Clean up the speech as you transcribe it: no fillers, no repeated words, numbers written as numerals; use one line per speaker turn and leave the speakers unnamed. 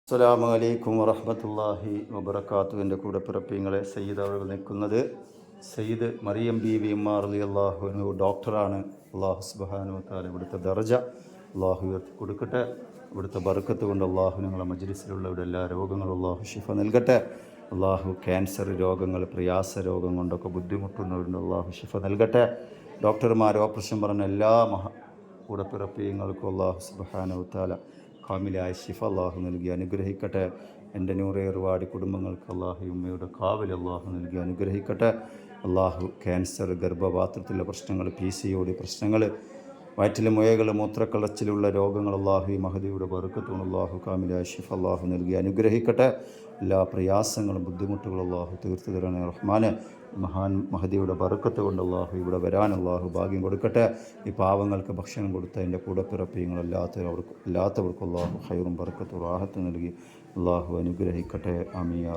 അസ്സലാമു അലൈക്കും വറഹ്മത്തുള്ളാഹി വബറകാതുഹു. എൻ്റെ കൂടെ പിറപ്പിങ്ങളെ സയ്യിദ് അവർ നിൽക്കുന്നത് സയ്യിദ് മറിയം ബീവി ഉമ്മ റളിയല്ലാഹു അൻഹു ഡോക്ടറാണ്. അള്ളാഹു സുബ്ഹാനഹു വ തആല ഇവിടുത്തെ ദർജ അള്ളാഹു ഉയർത്തി കൊടുക്കട്ടെ. ഇവിടുത്തെ ബർക്കത്ത് കൊണ്ട് അള്ളാഹു നിങ്ങളെ മജ്ലിസിലുള്ളവരുടെ എല്ലാ രോഗങ്ങളും അള്ളാഹു ശിഫ നൽകട്ടെ. അള്ളാഹു ക്യാൻസർ രോഗങ്ങൾ, പ്രയാസ രോഗം കൊണ്ടൊക്കെ ബുദ്ധിമുട്ടുന്നവരുണ്ട്, അള്ളാഹു ശിഫ നൽകട്ടെ. ഡോക്ടർമാർ ഓപ്പറേഷൻ പറഞ്ഞ എല്ലാ കൂടെ പിറപ്പിങ്ങൾക്കും അള്ളാഹു സുബ്ഹാനഹു വ തആല കാമിലായ ശിഫ അള്ളാഹു നൽകി അനുഗ്രഹിക്കട്ടെ. എൻ്റെ നൂറേറുവാടി കുടുംബങ്ങൾക്ക് അള്ളാഹു ഉമ്മയുടെ കാവൽ അള്ളാഹു നൽകി അനുഗ്രഹിക്കട്ടെ. അള്ളാഹു ക്യാൻസർ, ഗർഭപാത്രത്തിലെ പ്രശ്നങ്ങൾ, PCOD പ്രശ്നങ്ങൾ, വയറ്റിലെ മുഴകൾ, മൂത്രക്കളച്ചിലുള്ള രോഗങ്ങൾ അള്ളാഹു ഈ മഹദിയുടെ ബർക്കത്തുകൊണ്ട് അള്ളാഹു കാമിലായ ശിഫ അള്ളാഹു നൽകി അനുഗ്രഹിക്കട്ടെ. എല്ലാ പ്രയാസങ്ങളും ബുദ്ധിമുട്ടുകളും അള്ളാഹു തീർത്തു തരണേ റഹ്മാനെ. മഹാൻ മഹദിയുടെ ബർക്കത്ത് കൊണ്ട് അള്ളാഹു ഇവിടെ വരാൻ അള്ളാഹു ഭാഗ്യം കൊടുക്കട്ടെ. ഈ പാവങ്ങൾക്ക് ഭക്ഷണം കൊടുത്ത എൻ്റെ കൂടെ പിറപ്പിങ്ങളല്ലാത്തവർക്കും അല്ലാത്തവർക്കും അള്ളാഹു ഖൈറും ബർക്കത്തും റാഹത്ത് നൽകി അള്ളാഹു അനുഗ്രഹിക്കട്ടെ. ആമീൻ.